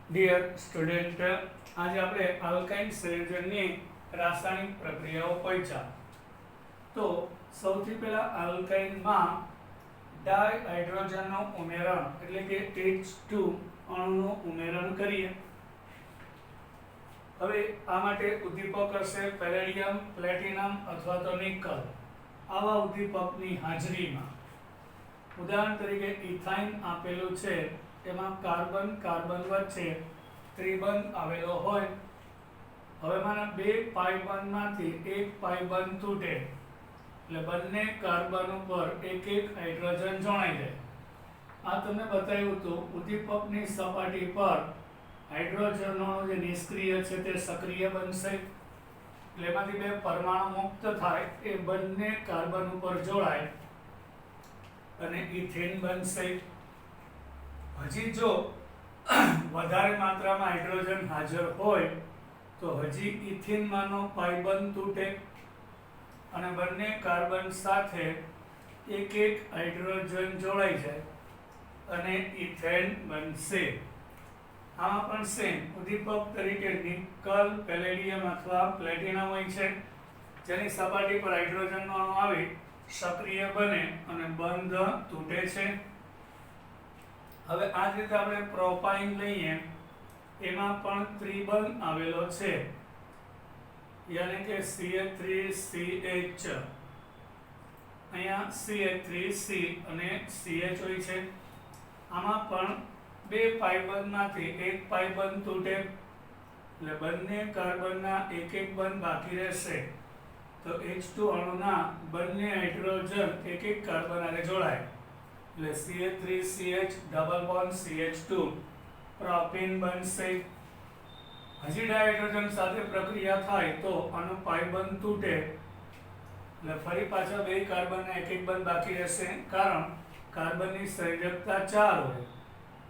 Dear student, આજે આપણે alkyne સંયોજનની રાસાયણિક પ્રક્રિયાઓ પહોંચ્યા. તો સૌથી પહેલા આલ્કાઇનમાં ડાયહાઇડ્રોજનનું ઉમેરણ એટલે કે H2 અણુનું ઉમેરણ કરીએ. હવે આ માટે ઉદ્દીપક હશે પેલેડિયમ, પ્લેટિનમ અથવા તો નિકલ. આવા ઉદ્દીપકની હાજરીમાં ઉદાહરણ તરીકે ઇથાઇન આપેલું છે, એમાં કાર્બન કાર્બન વચ્ચે ત્રિબંધ આવેલો હોય. હવે માના બે પાઈ બંધમાંથી એક પાઈ બંધ તૂટે એટલે બંને કાર્બન ઉપર એક એક હાઇડ્રોજન જોડાઈ જાય. આ તમને બતાવ્યું હતું. ઉદ્દીપકની સપાટી પર હાઇડ્રોજનનો જે નિષ્ક્રિય છે તે સક્રિય બનશે એટલે એમાંથી બે પરમાણુ મુક્ત થાય, એ બંને કાર્બન ઉપર જોડાય અને ઇથેન બનશે. હજી જો વધારે માત્રામાં હાઇડ્રોજન હાજર હોય તો હજી ઇથેનમાંનો પાઈ બંધ તૂટે અને બંને કાર્બન સાથે એક એક હાઇડ્રોજન જોડાઈ જાય અને ઇથેન બનશે. આમાં પણ સેમ ઉદ્દીપક તરીકે નિકલ, પેલેડિયમ અથવા પ્લેટિનમ હોય છે, જેની સપાટી પર હાઇડ્રોજનનો અણુ આવી સક્રિય બને અને બંધ તૂટે છે. હવે આ જ રીતે આપણે પ્રોપાઇન લઈએ, એમાં પણ ત્રિબંધ આવેલો છે, યાની કે CH3CH. અહીંયા CH3C અને CH હોય છે. આમાં પણ બે પાઇબંધમાંથી એક પાઇબંધ તૂટે એટલે બંને કાર્બનના એક એક બંધ બાકી રહેશે. તો H2 અણુના બંને હાઇડ્રોજન એક એક કાર્બન સાથે જોડાય એટલે CH3CH double bond CH2 propane બનશે. હજી ડાયહાઇડ્રોજન સાથે પ્રક્રિયા થાય તો આનો પાઈ બંધ તૂટે એટલે ફરી પાછા બે કાર્બનના એક એક બંધ બાકી રહેશે, કારણ કાર્બનની સંયોજકતા 4 હોય.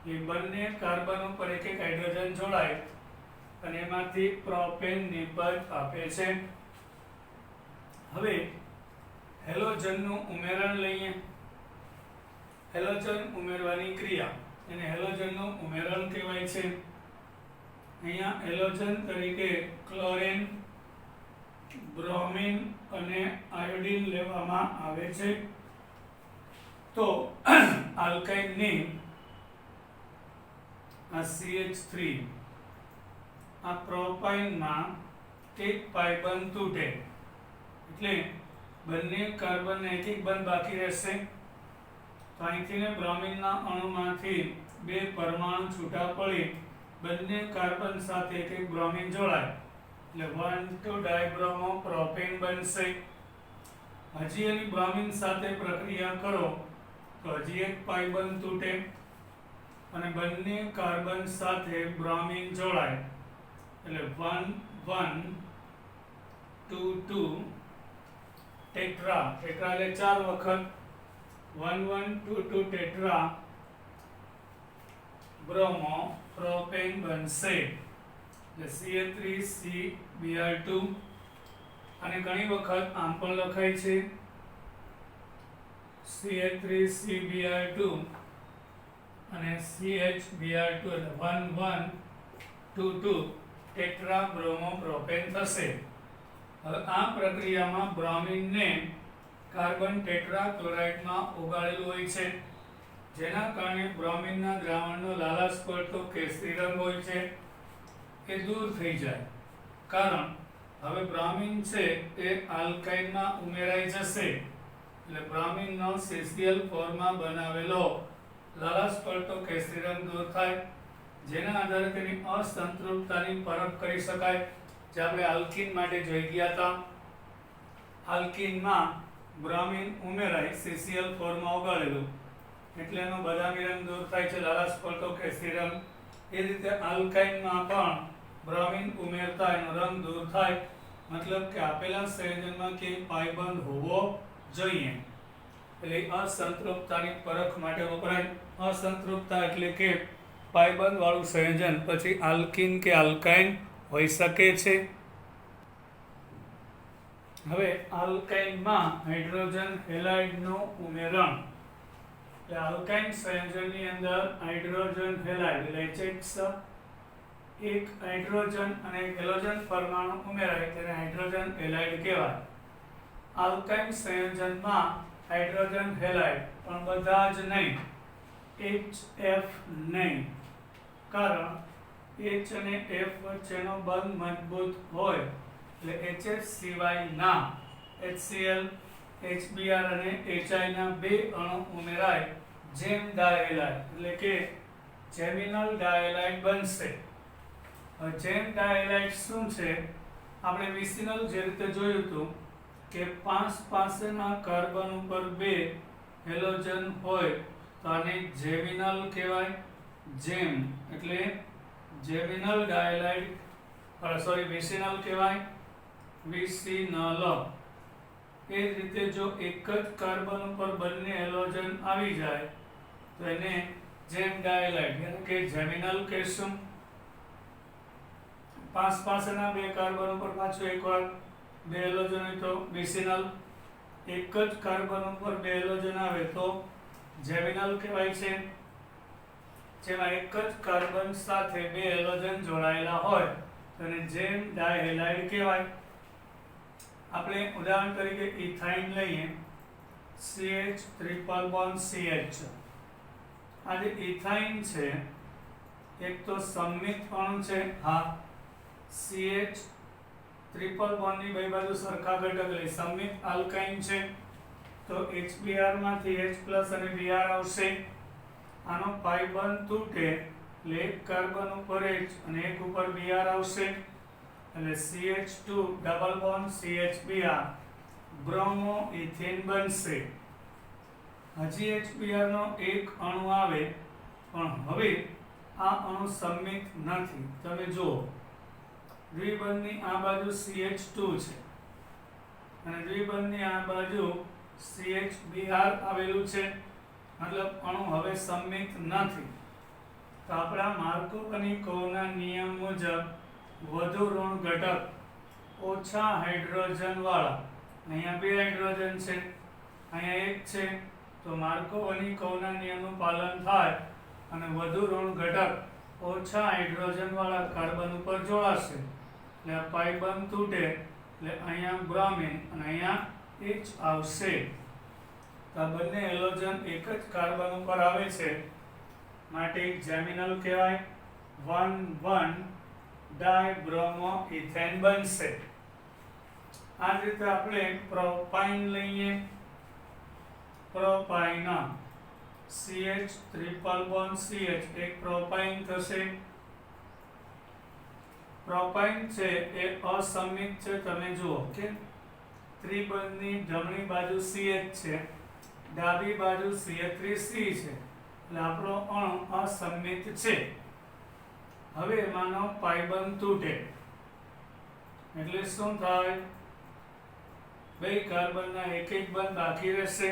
એ બંને કાર્બન ઉપર એક એક હાઇડ્રોજન જોડાય અને એમાંથી પ્રોપેન નિપજ આપે છે. હવે હેલોજનનું ઉમેરણ લઈએ. હેલોજન ઉમેરવાની ક્રિયા એને હેલોજનનું ઉમેરણ કહેવાય છે. અહીંયા હેલોજન તરીકે ક્લોરીન, બ્રોમિન અને આયોડિન લેવામાં આવે છે. તો આલ્કાઇનની આ CH3 આ પ્રોપાઇનમાં એક પાઈ બંધ તૂટે એટલે બંને કાર્બનના એક એક બંધ બાકી રહેશે. તો અહીંથી બ્રોમિનના અણુમાંથી બે પરમાણુ છૂટા પડી બંને કાર્બન સાથે એક એક બ્રોમિન જોડાય એટલે 1,2 ડાયબ્રોમો પ્રોપેન બનશે. હજી એની બ્રોમિન સાથે પ્રક્રિયા કરો તો હજી એક પાઈ બંધ તૂટે અને બંને કાર્બન સાથે બ્રોમિન જોડાય એટલે 1,1,2,2 ટેટ્રા. ટેટ્રા એટલે 4 વખત 1,1,2,2 ટેટ્રા બ્રોમો પ્રોપેન બનશે એટલે CH3CBr2. અને ઘણી વખત આમ પણ લખાય છે CH3CBr2 અને CHBr2 એટલે 1,1,2,2 ટેટ્રા બ્રોમો પ્રોપેન થશે. હવે આ પ્રક્રિયામાં બ્રોમિનને કાર્બન ટેટ્રા ક્લોરાઇડમાં ઓગાળેલું હોય છે, જેના કારણે બ્રોમિનના દ્રાવણનો લાલાશ પડતો કેસરી રંગ હોય છે એ દૂર થઈ જાય, કારણ હવે બ્રોમિન છે એ આલ્કાઇનમાં ઉમેરાઈ જશે એટલે બ્રોમિનનો CCl ફોર્મમાં બનાવેલો લાલાશ પડતો કેસરી રંગ દૂર થાય, જેના આધારે તેની અસંતૃપ્તતાની પરખ કરી શકાય, જે આપણે આલ્કીન માટે જોઈ ગયા હતા. આલ્કીનમાં બ્રોમિન ઉમેરાય CCl ફોર્મમાં ઓગાળેલું એટલે એનો બદામી રંગ દૂર થાય છે, લાલાશ પડતો કેસરી રંગ. એ રીતે આલ્કાઇનમાં પણ બ્રોમિન ઉમેરતા એનો રંગ દૂર થાય, મતલબ કે આપેલા સંયોજનમાં કે પાઈ બંધ હોવો જોઈએ. એટલે અસંતૃપ્તતાની પરખ માટે વપરાય. અસંતૃપ્તતા એટલે કે પાઈ બંધ વાળું સંયોજન પછી આલ્કીન કે આલ્કાઇન હોઈ શકે છે. હવે આલ્કાઇનમાં હાઇડ્રોજન હેલાઇડનું ઉમેરણ એટલે આલ્કાઇન સંયોજનની અંદર હાઇડ્રોજન હેલાઇડ એટલે HH એક હાઇડ્રોજન અને એક હેલોજન પરમાણુ ઉમેરાય તેને હાઇડ્રોજન હેલાઇડ કહેવાય. આલ્કાઇન સંયોજનમાં હાઇડ્રોજન હેલાઇડ પણ બધા જ નહીં, HF નહીં, કારણ H અને F વચ્ચેનો બંધ મજબૂત હોય એટલે HF સિવાયના HCl, HBr અને HI ના બે અણુ ઉમેરાય જેમ ડાયહેલાઇડ એટલે કે જેમિનલ ડાયહેલાઇડ બનશે. હવે જેમ ડાયહેલાઇડ શું છે? આપણે વિસિનલ જે રીતે જોયું હતું કે 5 પાસેના કાર્બન ઉપર 2 હેલોજન હોય તો આને જેમિનલ કહેવાય. જેમ એટલે જેમિનલ ડાયહેલાઇડ વિસિનલ કહેવાય, વિસિનલ. એ જ રીતે જો એક જ કાર્બન ઉપર બંને હેલોજન આવી જાય તો એને જેમ ડાયહેલાઇડ એટલે કે જેમિનલ કહેશું. 5 પાસેના 2 કાર્બન ઉપર પાછું એકવાર 2 હેલોજન હોય તો વિસિનલ. એક જ કાર્બન ઉપર 2 હેલોજન આવે તો જેમિનલ કહેવાય છે. જેમાં એક જ કાર્બન સાથે 2 હેલોજન જોડાયેલા હોય તો એને જેમ ડાયહેલાઇડ કહેવાય. આપણે ઉદાહરણ તરીકે ઇથાઇન લઈએ, CH ટ્રિપલ બોન્ડ CH. આ જે ઇથાઇન છે એક તો સંમિત અણુ છે, હા, CH ટ્રિપલ બોન્ડની બે બાજુ સરખા ઘટક લઈ સંમિત આલ્કાઇન છે તો HBr માંથી H+ અને Br આવશે. આનો પાઈ બંધ તૂટે એટલે એક કાર્બન ઉપર H અને એક ઉપર Br આવશે એટલે CH2 double bond CHBr bromo ethane બનશે. હજી HBr નો એક અણુ આવે પણ હવે આ અણુ સંમિત નથી. તમે જુઓ દ્વિબંધની આ બાજુ CH2 છે અને દ્વિબંધની આ બાજુ CHBr આવેલું છે, મતલબ અણુ હવે સંમિત નથી. તો આપણા માર્કોવની નિયમ મુજબ વધુ ઋણ ઘટક ઓછા હાઇડ્રોજન વાળા, અહીંયા 2 હાઇડ્રોજન છે, અહીંયા 1 છે, તો માર્કોવની નિયમનું પાલન થાય અને વધુ ઋણ ઘટક ઓછા હાઇડ્રોજન વાળા કાર્બન ઉપર જોડાશે એટલે આ પાઈ બંધ તૂટે એટલે અહીંયા બ્રોમિન અને અહીંયા H આવશે. તો આ બંને હેલોજન એક જ કાર્બન ઉપર આવે છે માટે એક જેમિનલ કહેવાય. 1,1 ડાયબ્રોમો ઇથેન બનશે. આ જ રીતે આપણે પ્રોપાઇન લઈએ, propyne CH triple bond CH એક પ્રોપાઇન થશે. પ્રોપાઇન છે એ અસંમિત છે, તમે જુઓ કે ત્રિબંધની જમણી બાજુ CH છે, ડાબી બાજુ CH3C છે એટલે આપણો અણુ અસંમિત છે. હવે એમાંનો પાઈ બંધ તૂટે એટલે શું થાય? 2 કાર્બનના એક એક બંધ બાકી રહેશે.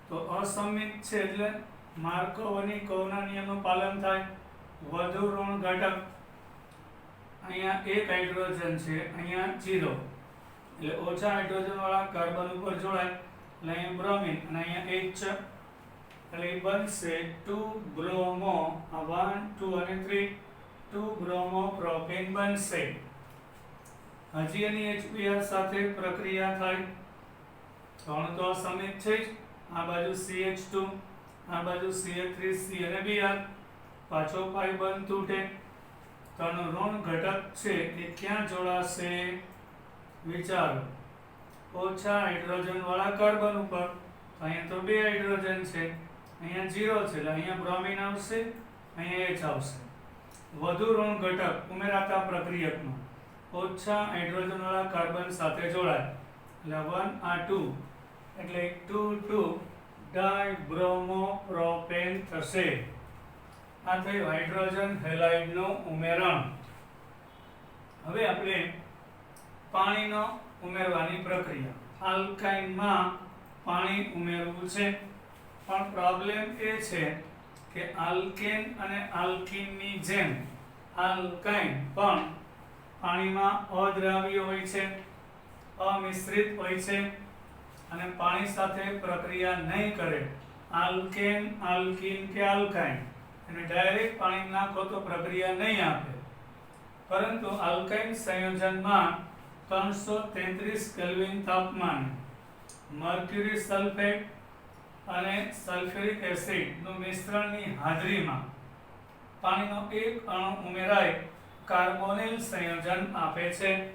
તો અસંમિત છે એટલે માર્કોવની નિયમનું પાલન થાય. વધુ ઋણ ઘટક અહીંયા 1 હાઇડ્રોજન છે, અહીંયા 0 એટલે ઓછા હાઇડ્રોજન વાળા કાર્બન ઉપર જોડાય એટલે અહીંયા બ્રોમિન અને અહીંયા H એટલે એ બનશે 2 બ્રોમો, 1 2 અને 3 2 બ્રોમો પ્રોપેન બનશે. હજી એની HBr સાથે પ્રક્રિયા થાય તો અણુ તો અસમિત છે જ. આ બાજુ CH2, આ બાજુ CH3C અને Br, પાછો પાઈ બંધ તૂટે તો આનો ઋણ ઘટક છે એ ક્યાં જોડાશે? વિચારો, ઓછા હાઇડ્રોજન વાળા કાર્બન ઉપર. અહીંયા તો 2 હાઇડ્રોજન છે, અહીંયા 0 છે એટલે અહીંયા બ્રોમિન આવશે, અહીંયા H આવશે. વધુ ઋણ ઘટક ઉમેરાતા પ્રક્રિયકનો ઓછા હાઇડ્રોજન વાળા કાર્બન સાથે જોડાય એટલે 1 આ 2 એટલે 2 ડાયબ્રોમો પ્રોપેન થશે. આ થયું હાઇડ્રોજન હેલાઇડનું ઉમેરણ. હવે આપણે પાણીનો ઉમેરવાની પ્રક્રિયા. આલ્કાઇનમાં પાણી ઉમેરવું છે પણ પ્રોબ્લેમ એ છે કે આલ્કેન અને આલ્કીનની જેમ આલ્કાઇન પણ પાણીમાં અદ્રાવ્ય હોય છે, અમિશ્રિત હોય છે અને પાણી સાથે પ્રક્રિયા નહીં કરે. આલ્કેન, આલ્કીન કે આલ્કાઇન એને ડાયરેક્ટ પાણી નાખો તો પ્રક્રિયા નહીં આપે પરંતુ આલ્કાઇન સંયોજનમાં 333 કેલ્વિન તાપમાને મર્ક્યુરી સલ્ફેટ અને સલ્ફ્યુરિક એસિડનું મિશ્રણની હાજરીમાં પાણીનો એક અણુ ઉમેરાઈ કાર્બોનિલ સંયોજન આપે છે.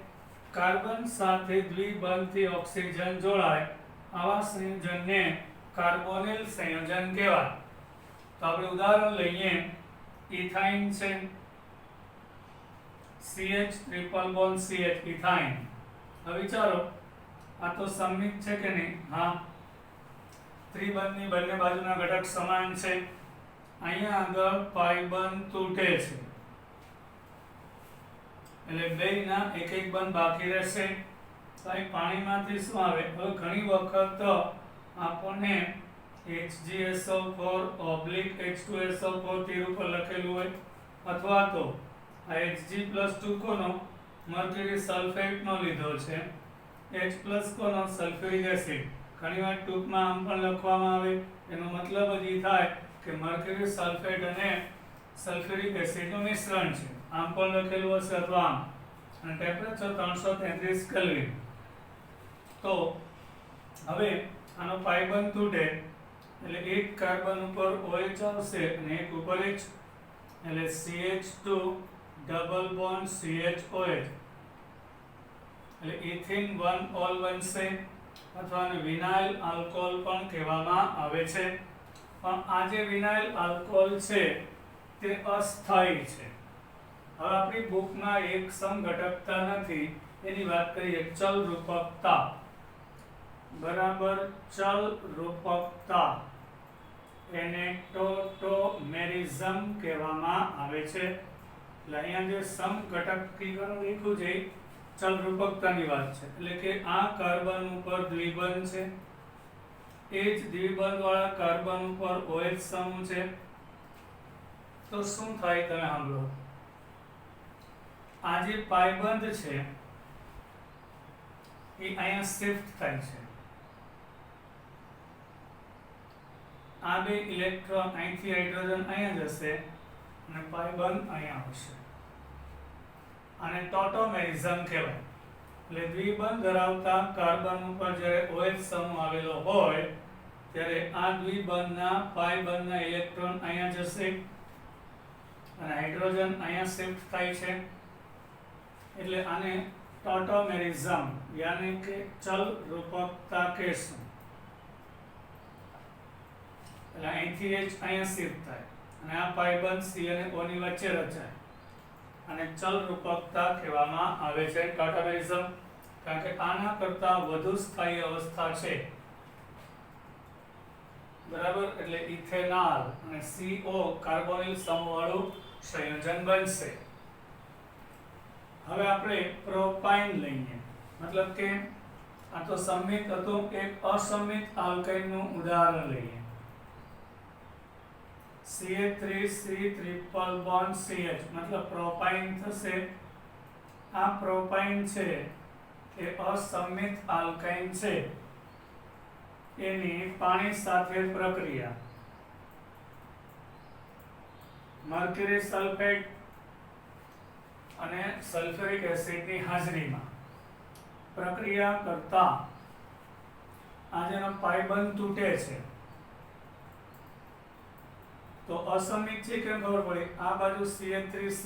કાર્બન સાથે દ્વિબંધથી ઓક્સિજન જોડાય આવા સંયોજનને કાર્બોનિલ સંયોજન કહેવાય. તો આપણે ઉદાહરણ લઈએ. ઇથાઇન છે, CH triple bond CH ethyne. હવે વિચારો આ તો સમમિત છે કે નહીં? હા. ત્રિબંધની બંને બાજુના ઘટક સમાન છે. અહીંયા આગળ પાઈ બંધ તૂટે છે એટલે બેયના એક એક બંધ બાકી રહેશે. તો અહીં પાણીમાંથી શું આવે? હવે ઘણી વખત આપણને HgSO4/H2SO4 તીર ઉપર લખેલું હોય અથવા તો આ Hg+2 કોનો મર્ક્યુરી સલ્ફેટનો લીધો છે, H+ કોનો સલ્ફ્યુરિક એસિડ. ઘણીવાર ટૂંકમાં આમ પણ લખવામાં આવે. એનો મતલબ જ એ થાય કે મર્ક્યુરી સલ્ફેટ અને સલ્ફ્યુરિક એસિડનું મિશ્રણ છે. આમ પણ લખેલું હશે અથવા આમ. અને ટેમ્પરેચર 333 કેલ્વિન. તો હવે આનો પાઈ બંધ તૂટે એટલે એક કાર્બન ઉપર OH આવશે અને એક ઉપર H એટલે CH2 ડબલ બોન્ડ CHOH એટલે ઇથિન 1 ઓલ બનશે અથવા વિનાઇલ આલ્કોહોલ પણ કહેવામાં આવે છે. પણ આ જે વિનાઇલ આલ્કોહોલ છે તે અસ્થાયી છે. હવે આપણી બુકમાં એક સમઘટકતા નથી એની વાત કરીએ. ચલ રૂપકતા બરાબર ચલ રૂપકતા એને ટોટોમેરિઝમ કહેવામાં આવે છે. એટલે અહીંયા જે સમઘટકીકરણ લખ્યું છે ચલ રૂપકતાની વાત છે. એટલે કે આ કાર્બન ઉપર દ્વિબંધ છે, એ જ દ્વિબંધ વાળા કાર્બન ઉપર OH સમૂહ છે. તો શું થાય તમે સાંભળો. આ જે પાયબંધ છે એ અહીંયા શિફ્ટ થાય છે. આ બે ઇલેક્ટ્રોન અહીંથી હાઇડ્રોજન અહીંયા જશે અને પાયબંધ અહીંયા આવશે. આને ટોટોમેરિઝમ કહેવાય. એટલે દ્વિબંધ ધરાવતા કાર્બન ઉપર જ્યારે OH સમૂહ આવેલો હોય ત્યારે આ દ્વિબંધના પાયબંધના ઇલેક્ટ્રોન અહીંયા જશે અને હાઇડ્રોજન અહીંયા શિફ્ટ થાય છે. એટલે આને ટોટોમેરિઝમ યાની કે ચલ રૂપકતા કહેશું. એટલે અહીંથી H અહીંયા શિફ્ટ થાય અને આ પાયબંધ C અને O ની વચ્ચે રચાય અને ચલ રૂપકતા કહેવામાં આવે છે. ટોટોમેરિઝમ કારણ કે આના કરતા વધુ સ્થાયી અવસ્થા છે. બરાબર. એટલે ઇથેનોલ અને CO કાર્બોનિલ સમૂહવાળું સંયોજન બનશે. હવે આપણે પ્રોપાઇન લઈએ. મતલબ કે આ તો સંમિત હતું. એક અસંમિત આલ્કાઇનનું ઉદાહરણ લઈએ. CH3C ટ્રિપલ બોન્ડ CH મતલબ પ્રોપાઇન થશે. આ પ્રોપાઇન છે એ અસંમિત આલ્કાઇન છે. એની પાણી સાથે પ્રક્રિયા મર્ક્યુરી સલ્ફેટ અને સલ્ફ્યુરિક એસિડની હાજરીમાં પ્રક્રિયા કરતા આ જેનો પાયબંધ તૂટે છે તો અસમિત છે કેમ ખબર પડી? આ બાજુ CH3C,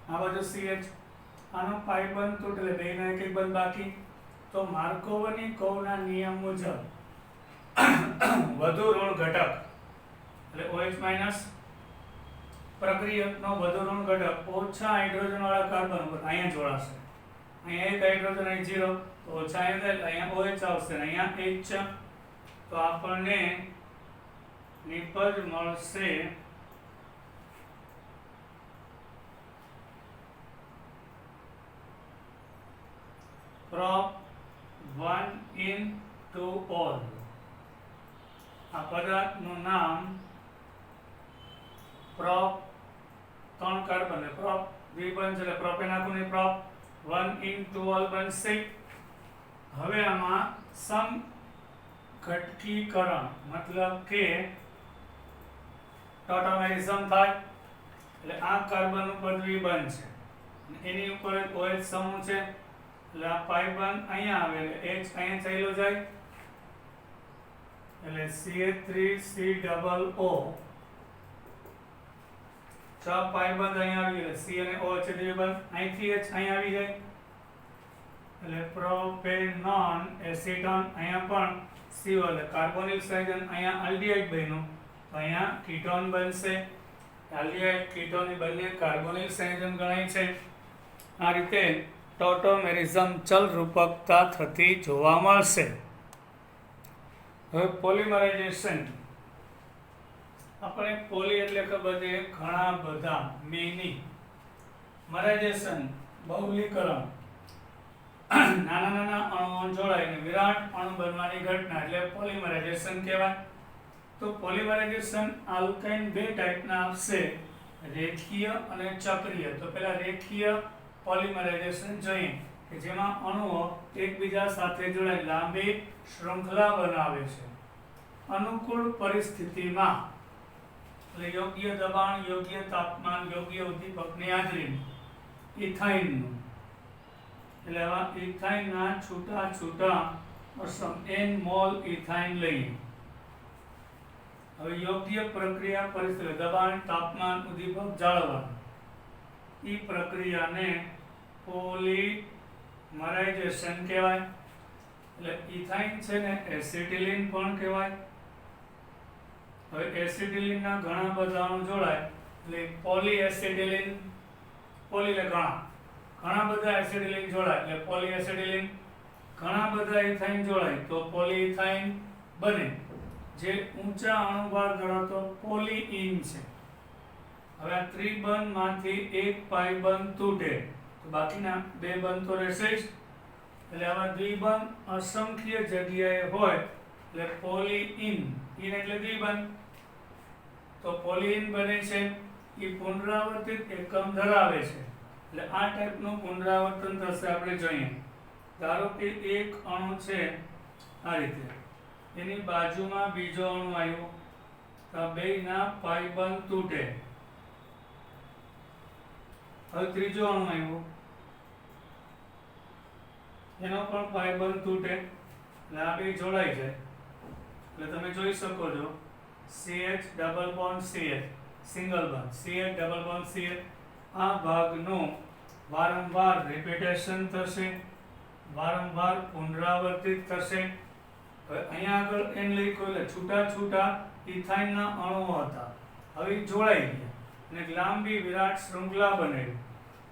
આ બાજુ CH. આનો પાયબંધ તૂટે એટલે બેના એક એક બંધ બાકી. તો માર્કોવની કર્વના નિયમ મુજબ વધુ ઋણ ઘટક એટલે OH- પ્રક્રિયકનો વધુ ઋણ ઘટક ઓછા હાઇડ્રોજન વાળા કાર્બન ઉપર અહીંયા જોડાશે. અહીંયા એક હાઇડ્રોજન અહીં 0 તો ઓછા અહીંયા OH આવશે અને અહીંયા H. તો આપણને નિપજ મળશે prop 1 in 2 all. આ પદાર્થનું નામ પ્રોપ 3 કાર્બન પ્રોપ દ્વિબંધ એટલે પ્રોપેન આખુંની પ્રોપ 1 in 2 all બનશે. હવે આમાં સમઘટકીકરણ મતલબ કે ટોટોમેરિઝમ થાય એટલે આ કાર્બન ઉપર દ્વિબંધ છે એની ઉપર OH સમૂહ છે એટલે આ પાઈ બંધ અહીંયા આવે એટલે H અહીંયા ચાલ્યો જાય એટલે CH3COO 6 પાઈ બંધ અહીંયા આવી એટલે C અને O છે દ્વિબંધ અહીંથી H અહીંયા આવી જાય એટલે પ્રોપેનોન એસિટોન અહીંયા પણ CO એટલે કાર્બોનિલ સંયોજન અહીંયા આલ્ડીહાઇડ બન્યું તો અહીંયા કીટોન બનશે આલ્ડીહાઇડ કીટોન એ બંને કાર્બોનિલ સંયોજન ગણાય છે આ રીતે ટોટોમેરિઝમ ચલ રૂપકતા થતી જોવા મળશે હવે પોલિમરાઇઝેશન આપણે પોલી એટલે ખબર છે ઘણા બધા મેની મરાઇઝેશન બહુલીકરણ નાના નાના અણુઓ જોડાઈને વિરાટ અણુ બનવાની ઘટના એટલે પોલિમરાઇઝેશન કહેવાય તો પોલિમરાઇઝેશન આલ્કાઇન બે ટાઈપના આવશે રેખીય અને ચક્રીય તો પહેલા રેખીય પોલિમરાઇઝેશન જોઈએ કે જેમાં અણુઓ એકબીજા સાથે જોડાઈ લાંબી શૃંખલા બનાવે છે અનુકૂળ પરિસ્થિતિમાં એટલે યોગ્ય દબાણ યોગ્ય તાપમાન યોગ્ય ઉદ્દીપકની હાજરીમાં ઇથાઇનનું એટલે આવા ઇથાઇનના છૂટા છૂટા n મોલ ઇથાઇન લઈએ હવે યોગ્ય પ્રક્રિયા પરિસ્થિતિ દબાણ તાપમાન ઉદ્દીપક જાળવવાનું ઈ પ્રક્રિયાને પોલિમરાઇઝેશન કહેવાય એટલે ઇથાઇન છે ને એસિટિલિન પણ કહેવાય હવે એસિટિલિનના ઘણા બધા અણુ જોડાય એટલે પોલીએસિટિલિન પોલી એટલે ઘણા બધા એસિટિલિન જોડાય એટલે પોલીએસિટિલિન ઘણા બધા ઇથાઇન જોડાય તો પોલીઇથાઇન બને જે ઊંચા અણુભાર ધરાવતો પોલીઈન છે હવે આ ત્રિબંધમાંથી એક પાઈ બંધ તૂટે તો બાકીના બે બંધ તો રહેશે જ એટલે આવા દ્વિબંધ અસંખ્ય જગ્યાએ હોય એટલે પોલીઈન ઈન એટલે દ્વિબંધ તો પોલીઈન બને છે એ પુનરાવર્તિત એકમ ધરાવે છે એટલે આ ટાઈપનું પુનરાવર્તન થશે આપણે જોઈએ ધારો કે એક અણુ છે આ રીતે એની બાજુમાં બીજો અણુ આવ્યો તો બેયના પાઈ બંધ તૂટે હવે ત્રીજો અણુ આવ્યો એનો પણ પાઈ બંધ તૂટે એટલે આ બે જોડાઈ જાય એટલે તમે જોઈ શકો છો CH double bond CH single bond CH double bond CH આ ભાગનું વારંવાર રિપીટેશન થશે વારંવાર પુનરાવર્તિત થશે હવે અહીંયા આગળ n લખ્યું એટલે છૂટા છૂટા ઇથાઇનના અણુઓ હતા હવે જોડાઈ ગયા અને લાંબી વિરાટ શૃંખલા બનેલી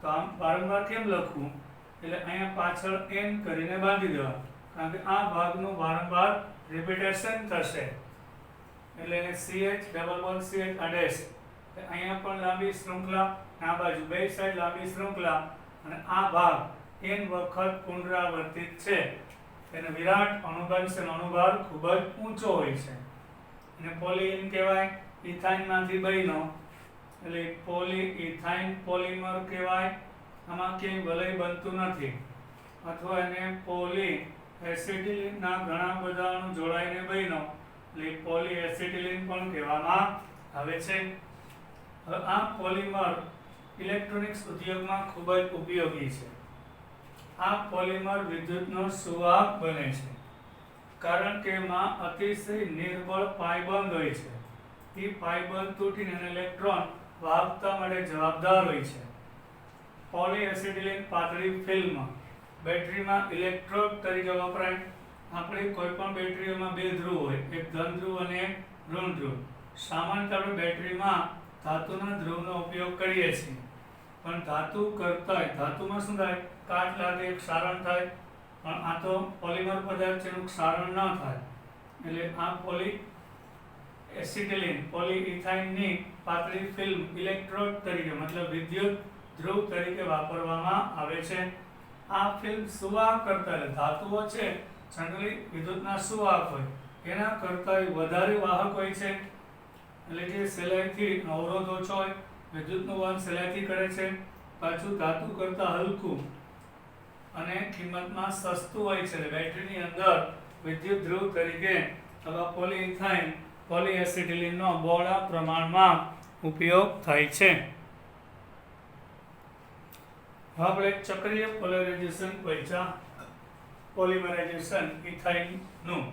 તો આમ વારંવાર કેમ લખવું એટલે અહીંયા પાછળ n કરીને બાંધી દેવા કારણ કે આ ભાગનું વારંવાર રિપીટેશન થશે એટલે એને CH ડબલ બોન્ડ CH આ ડેશ અહીંયા પણ લાંબી શૃંખલા આ બાજુ બે સાઈડ લાંબી શૃંખલા અને આ ભાગ n વખત પુનરાવર્તિત છે એને વિરાટ અણુ બનશે અણુભાર ખૂબ જ ઊંચો હોય છે અને પોલીઈન કહેવાય ઇથાઇનમાંથી બન્યો એટલે પોલીઇથાઇન પોલિમર કહેવાય આમાં ક્યાંય વલય બનતું નથી અથવા એને પોલી એસિટિલિનના ઘણા બધા અણુ જોડાઈને બન્યો એટલે પોલીએસિટિલિન પણ કહેવામાં આવે છે હવે આ પોલિમર ઇલેક્ટ્રોનિક્સ ઉદ્યોગમાં ખૂબ જ ઉપયોગી છે આ પોલિમર વિદ્યુતનો સુવાહક બને છે કારણ કે એમાં અતિશય નિર્બળ પાયબંધ હોય છે એ પાયબંધ તૂટીને ઇલેક્ટ્રોન વાહકતા માટે જવાબદાર હોય છે પોલીએસિટિલિન પાતળી ફિલ્મ બેટરીમાં ઇલેક્ટ્રોડ તરીકે વપરાય આપણે કોઈ પણ બેટરીઓમાં બે ધ્રુવ હોય એક ધન ધ્રુવ અને એક ઋણ ધ્રુવ સામાન્યતઃ આપણે બેટરીમાં ધાતુના ધ્રુવનો ઉપયોગ કરીએ છીએ પણ ધાતુ કરતા ધાતુમાં શું થાય કાટ લાગે ક્ષારણ થાય પણ આ તો પોલિમર પદાર્થ છે એનું ક્ષારણ ન થાય એટલે આ પોલી એસિટિલિન પોલીઇથાઇનની પાતળી ફિલ્મ ઇલેક્ટ્રોડ તરીકે મતલબ વિદ્યુત ધ્રુવ તરીકે વાપરવામાં આવે છે આ ફિલ્મ સુવાહક કરતા એટલે ધાતુઓ છે જનરલી વિદ્યુતના સુવાહક હોય એના કરતાં વધારે વાહક હોય છે એટલે કે સહેલાઈથી અવરોધ ઓછો હોય વિદ્યુતનું વહન સહેલાઈથી કરે છે પાછું ધાતુ કરતાં હલકું અને કિંમતમાં સસ્તું હોય છે એટલે બેટરીની અંદર વિદ્યુત ધ્રુવ તરીકે અથવા પોલીઇથાઇન પોલીએસિટિલિનનો બહોળા પ્રમાણમાં ઉપયોગ થાય છે આપણે ચક્રીય પોલરાઇઝેશન પૈસા પોલિમરાઇઝેશન ઇથાઇનનું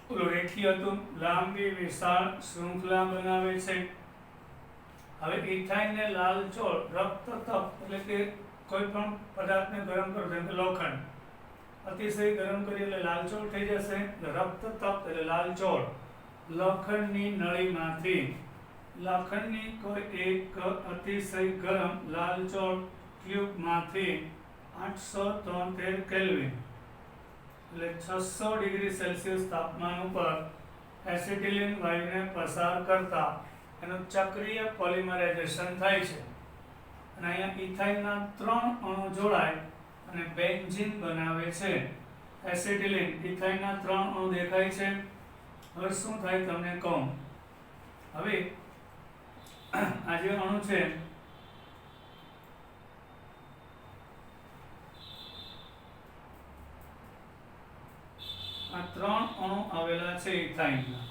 ઓલું રેખીય હતું, લાંબી વિશાળ શૃંખલા બનાવે છે. હવે ઇથાઇનને લાલચોળ રક્તતપ એટલે કે કોઈ પણ પદાર્થને ગરમ કરો, જેમ કે લોખંડ અતિશય ગરમ કરી એટલે લાલચોળ થઈ જશે. રક્તતપ એટલે લાલચોળ. લોખંડની નળીમાંથી લોખંડની કોઈ એક અતિશય ગરમ લાલચોળ ટ્યુબમાંથી 873 કેલ્વિન એટલે 600 ડિગ્રી સેલ્સિયસ તાપમાન ઉપર એસિટિલિન વાયુને પસાર કરતા એનું ચક્રીય પોલિમરાઇઝેશન થાય છે. અને અહીંયા ઇથાઇનના 3 અણુ જોડાય અને બેન્ઝીન બનાવે છે. એસિટિલિન ઇથાઇનના 3 અણુ દેખાય છે. હવે શું થાય તમને કહું. હવે આ જે અણુ છે આ 3 અણુ આવેલા છે ઇથાઇનના.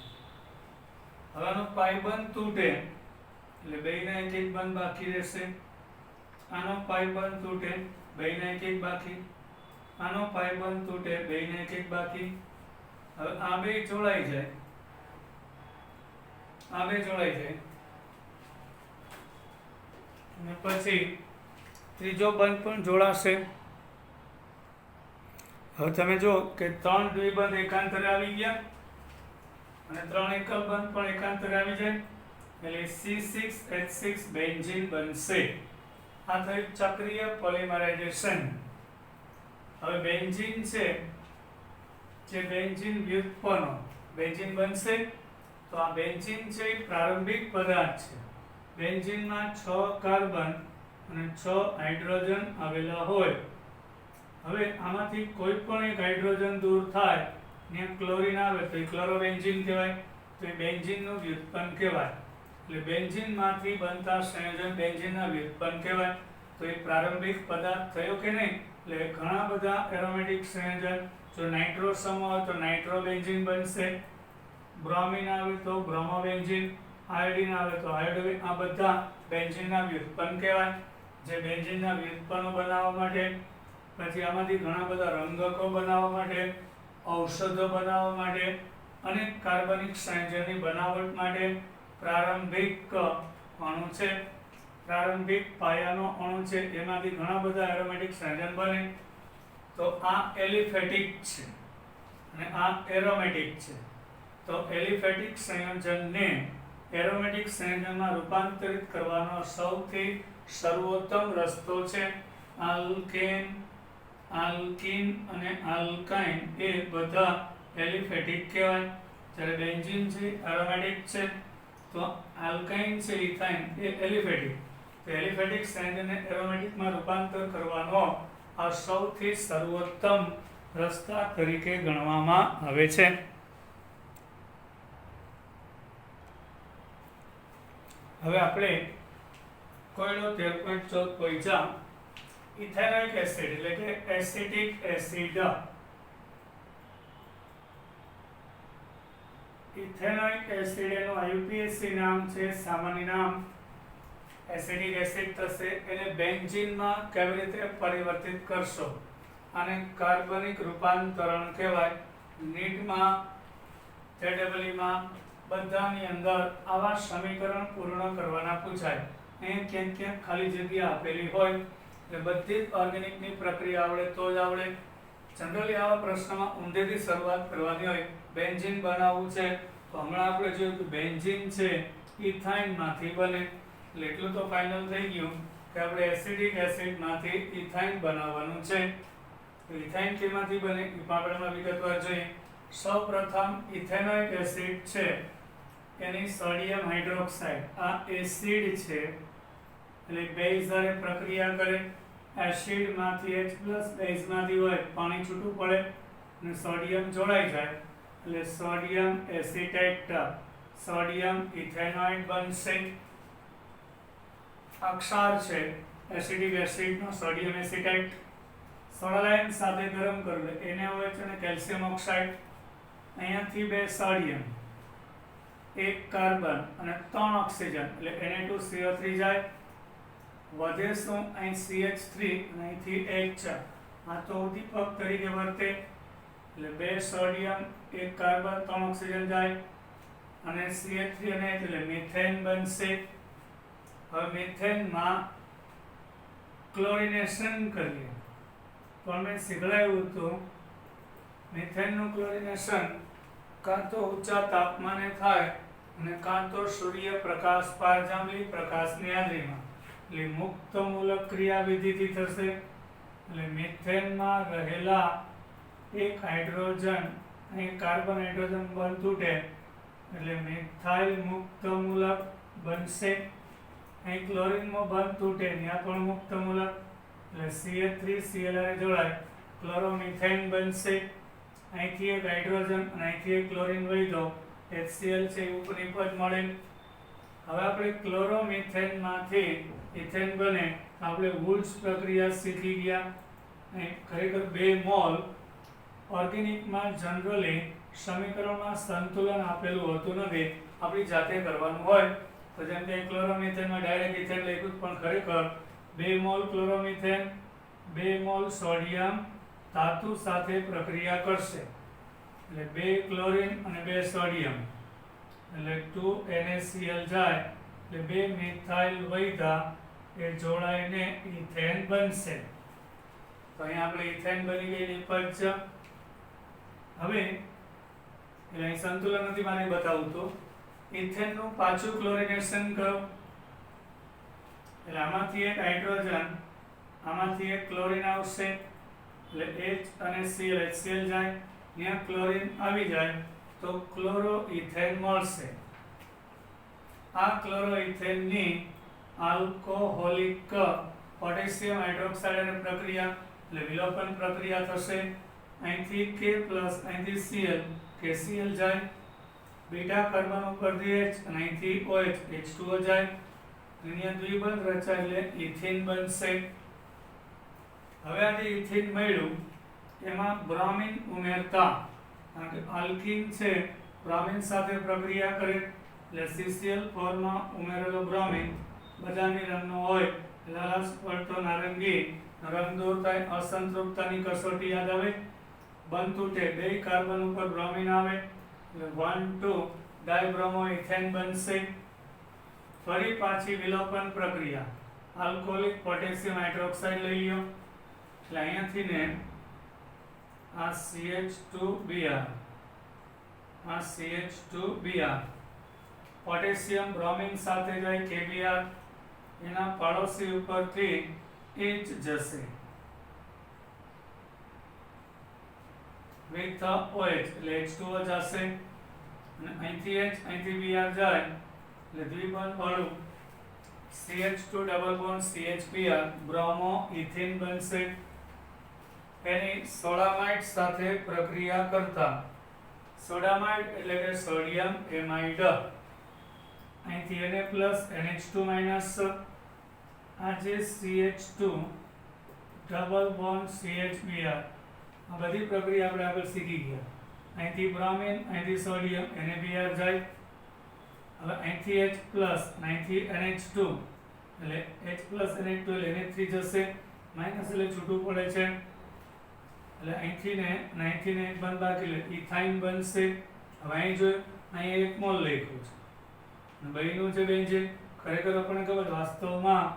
હવે આનો પાઇબંધ તૂટે એટલે બેયના એક એક બંધ બાકી રહેશે. આનો પાઇબંધ તૂટે બેયના એક એક બાકી. આનો પાઇબંધ તૂટે બેયના એક એક બાકી. હવે આ બે જોડાઈ જાય, આ બે જોડાઈ જાય અને પછી ત્રીજો બંધ પણ જોડાશે. હવે તમે જો કે 3 દ્વિબંધ એકાંતરે આવી ગયા અને 3 એકલ બંધ પણ એકાંતરે આવી જાય એટલે C6H6 બેન્ઝીન બનશે. આ થયું ચક્રીય પોલિમરાઇઝેશન. હવે બેન્ઝીન છે જે બેન્ઝીન વ્યુત્પન્નો બેન્ઝીન બનશે. તો આ બેન્ઝીન છે એ પ્રારંભિક પદાર્થ છે. બેન્ઝીનમાં 6 કાર્બન અને 6 હાઇડ્રોજન આવેલા હોય. હવે આમાંથી કોઈ પણ એક હાઇડ્રોજન દૂર થાય ને ક્લોરીન આવે તો એ ક્લોરોબેન્ઝીન કહેવાય. તો એ બેન્ઝીનનું વ્યુત્પન્ન કહેવાય. એટલે બેન્ઝીનમાંથી બનતા સંયોજન બેન્ઝીનના વ્યુત્પન્ન કહેવાય. તો એ પ્રારંભિક પદાર્થ થયો કે નહીં. એટલે ઘણા બધા એરોમેટિક સંયોજન, જો નાઇટ્રો સમ હોય તો નાઇટ્રોબેન્ઝીન બનશે, બ્રોમિન આવે તો બ્રોમોબેન્ઝીન, આયોડિન આવે તો આયોડોબેન. આ બધા બેન્ઝીનના વ્યુત્પન્ન કહેવાય. જે બેન્ઝીનના વ્યુત્પન્નો બનાવવા માટે, પછી આમાંથી ઘણા બધા રંગકો બનાવવા માટે, ઔષધો બનાવવા માટે અને કાર્બનિક સંયોજનની બનાવટ માટે પ્રારંભિક અણુ છે, પ્રારંભિક પાયાનો અણુ છે, એમાંથી ઘણા બધા એરોમેટિક સંયોજન બને. તો આ એલિફેટિક છે અને આ એરોમેટિક છે. તો એલિફેટિક સંયોજનને એરોમેટિક સંયોજનમાં રૂપાંતરિત કરવાનો સૌથી સર્વોત્તમ રસ્તો છે આલ્કેન, આલ્કીન અને આલ્કાઇન. એ બધા એલિફેટિક કહેવાય. જ્યારે બેન્ઝીન છે એરોમેટિક છે, તો આલ્કાઇન છે ઇથાઇન એ એલિફેટિક. તો એલિફેટિક સંયોજનને એરોમેટિકમાં રૂપાંતર કરવાનો આ સૌથી સર્વોત્તમ રસ્તા તરીકે ગણવામાં આવે છે. હવે આપણે કોયડો 13.14 પૈસા ઇથેનોઇક એસિડ એટલે કે એસિટિક એસિડ. ઇથેનોઇક એસિડ એનું IUPAC નામ છે, સામાન્ય નામ એસિટિક એસિડ થશે. એને બેન્ઝીનમાં કેવી રીતે પરિવર્તિત કરશો? આને કાર્બનિક રૂપાંતરણ કહેવાય. નીટમાં, JEE-માં બધાની અંદર આવા સમીકરણ પૂર્ણ કરવાના પૂછાય. અહીં ક્યાંક ક્યાંક ખાલી જગ્યા આપેલી હોય એટલે બધી જ ઓર્ગેનિકની પ્રક્રિયા આવડે તો જ આવડે. જનરલી આવા પ્રશ્નમાં ઊંધેથી શરૂઆત કરવાની હોય. બેન્ઝીન બનાવવું છે તો હમણાં આપણે જોયું કે બેન્ઝીન છે ઇથાઇનમાંથી બને. એટલે એટલું તો ફાઇનલ થઈ ગયું કે આપણે એસિડિક એસિડમાંથી ઇથાઇન બનાવવાનું છે. તો ઇથાઇન કેમાંથી બને એ આપણે વિગતવાર જોઈએ. સૌપ્રથમ ઇથેનોઇક એસિડ છે એની સોડિયમ હાઇડ્રોક્સાઇડ આ એસિડ છે એટલે બેઝ સાથે પ્રક્રિયા કરે. એસિડમાંથી H+ બેઝમાંથી હોય પાણી છૂટું પડે અને સોડિયમ જોડાઈ જાય એટલે સોડિયમ એસિટેટ, સોડિયમ ઇથેનોઇડ બનશે. આ ક્ષાર છે એસિડિક એસિડનો સોડિયમ એસિટેટ. સોડા લાઇન સાથે ગરમ કરવું NaOH અને કેલ્શિયમ ઓક્સાઇડ. અહીંયાથી 2 સોડિયમ, 1 કાર્બન અને 3 ઓક્સિજન એટલે Na2CO3 જાય. વધે શું અહીં CH3 અને અહીંથી H4 આ તો ઉદ્દીપક તરીકે વર્તે એટલે 2 સોડિયમ 1 કાર્બન 3 ઓક્સિજન જાય અને CH3 અને H એટલે મિથેન બનશે. હવે મિથેનમાં ક્લોરિનેશન કરીએ તો મેં શીખવાડ્યું હતું મિથેનનું ક્લોરિનેશન કાં તો ઊંચા તાપમાને થાય અને કાં તો સૂર્યપ્રકાશ પારજાંબલી પ્રકાશની હાજરીમાં એટલે મુક્ત મૂલક ક્રિયાવિધિથી થશે. એટલે મિથેનમાં રહેલા એક હાઇડ્રોજન અહીં કાર્બન હાઇડ્રોજન બંધ તૂટે એટલે મિથાઇલ મુક્ત મૂલક બનશે. અહીં ક્લોરીનમાં બંધ તૂટે ત્યાં પણ મુક્ત મૂલક એટલે CH3Cl જોડાય ક્લોરોમિથેન બનશે. અહીંથી એક હાઇડ્રોજન અને અહીંથી એક ક્લોરીન વહી HCl છે ઉપરની પદ મળે. હવે આપણે ક્લોરોમિથેનમાંથી ઇથેન બને આપણે વુલ્સ પ્રક્રિયા શીખી ગયા. અહીં ખરેખર 2 મોલ ઓર્ગેનિકમાં જનરલી સમીકરણમાં સંતુલન આપેલું હોતું નથી, આપણી જાતે કરવાનું હોય. તો જેમ કે ક્લોરોમિથેનમાં ડાયરેક્ટ ઇથેન લખ્યું પણ ખરેખર 2 મોલ ક્લોરોમિથેન 2 મોલ સોડિયમ ધાતુ સાથે પ્રક્રિયા કરશે એટલે 2 ક્લોરીન અને 2 સોડિયમ એટલે 2NaCl જાય એટલે 2 મિથાઇલ વૈધા એ જોડાઈને ઇથેન બનશે. તો અહીં આપણે ઇથેન બની ગઈ નિપજ. હવે એટલે અહીં સંતુલન નથી મારે બતાવું તો ઇથેનનું પાછું ક્લોરિનેશન કરો એટલે આમાંથી એક હાઇડ્રોજન આમાંથી એક ક્લોરીન આવશે એટલે H અને Cl HCl જાય ત્યાં ક્લોરીન આવી જાય તો ક્લોરોઇથેન મળશે. આ ક્લોરોઇથેનની આલ્કોહોલિક પોટેશિયમ હાઇડ્રોક્સાઇડ પ્રક્રિયા એટલે વિલોપન પ્રક્રિયા થશે. અહીંથી K+ અહીંથી Cl KCl જાય બીટા કાર્બન ઉપરથી H અને અહીંથી OH H2O જાય અહીંયા દ્વિબંધ રચાય એટલે ઇથીન બનશે. હવે આ જે ઇથીન મળ્યું એમાં બ્રોમિન ઉમેરતા કારણ કે આલ્કીન છે બ્રોમિન સાથે પ્રક્રિયા કરે એટલે CCl4 માં ઉમેરેલો બ્રોમિન બદામી રંગનો હોય લાલ પડતો નારંગી રંગ દૂર થાય. અસંતૃપ્તતાની કસોટી યાદ આવે બંધ તૂટે 2 કાર્બન ઉપર બ્રોમિન આવે એટલે 1,2 ડાયબ્રોમો ઇથેન બનશે. ફરી પાછી વિલોપન પ્રક્રિયા આલ્કોહોલિક પોટેશિયમ હાઇડ્રોક્સાઇડ લઈ લ્યો એટલે અહીંયાથી ને આ CH2Br આ CH2Br પોટેશિયમ બ્રોમિન સાથે જાય KBr એના પડોશી ઉપરથી H જશે with OH એટલે H2O જશે અને અહીંથી H અહીંથી Br જાય એટલે દ્વિબંધ વાળું CH2 double bond CHBr bromo ethene બનશે. એની સોડામાઇડ સાથે પ્રક્રિયા કરતા સોડામાઇડ એટલે કે સોડિયમ એમાઇડ અહીંથી Na+ NH2- આ જે CH2 ડબલ બોન્ડ CHBr આ બધી પ્રક્રિયા આપણે આગળ શીખી ગયા. અહીંથી બ્રોમિન અહીંથી સોડિયમ NaBr જાય. હવે અહીંથી H+ અહીંથી NH2 એટલે H+ NH2 એટલે NH3 જશે માઈનસ એટલે છૂટું પડે છે એટલે અહીંથી ને એક બંધ બાકી એટલે ઇથાઇન બનશે. હવે અહીં જોયું અહીં 1 મોલ લખ્યું છે અને બહેનું છે બેન્ઝીન ખરેખર આપણને ખબર વાસ્તવમાં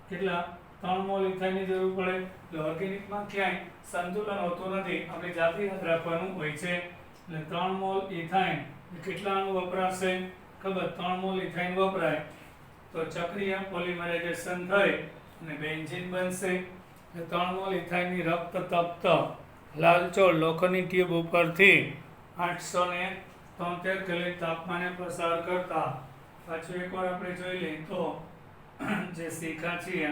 કેટલા 3 મોલ ઇથાઇનની જરૂર પડે એટલે ઓર્ગેનિકમાં ક્યાંય સંતુલન હોતું નથી, આપણે જાતે યાદ રાખવાનું હોય છે. એટલે 3 મોલ ઇથાઇન કેટલાનું વપરાશે ખબર 3 મોલ ઇથાઇન વપરાય તો ચક્રીય પોલિમરાઇઝેશન થઈ અને બેન્ઝીન બનશે. એટલે 3 મોલ ઇથાઇનની રક્ત તપ્ત લાલચોળ લોખંડની ટ્યુબ ઉપરથી 873 કેલ્વિન તાપમાને પસાર કરતા પાછું એકવાર આપણે જોઈ લઈએ તો જે શીખા છીએ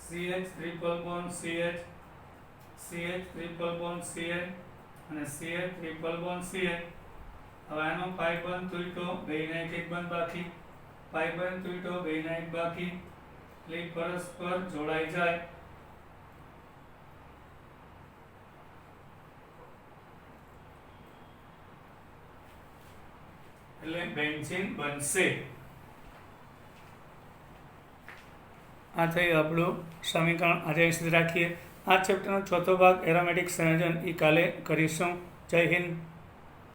CH triple bond CH CH triple bond CH અને CH ટ્રિપલ બોન્ડ CH. હવે આનો પાઈ બંધ તૂટ્યો બેયના એક બંધ બાકી પાઈ બંધ તૂટ્યો બેયના એક બાકી એટલે પરસ્પર જોડાઈ જાય એટલે બેન્ઝીન બનશે. આ થયું આપણું સમીકરણ. આજે અહીં સુધી રાખીએ. આ ચેપ્ટરનો ચોથો ભાગ એરોમેટિક સંયોજન એ કાલે કરીશું. જય હિન્દ.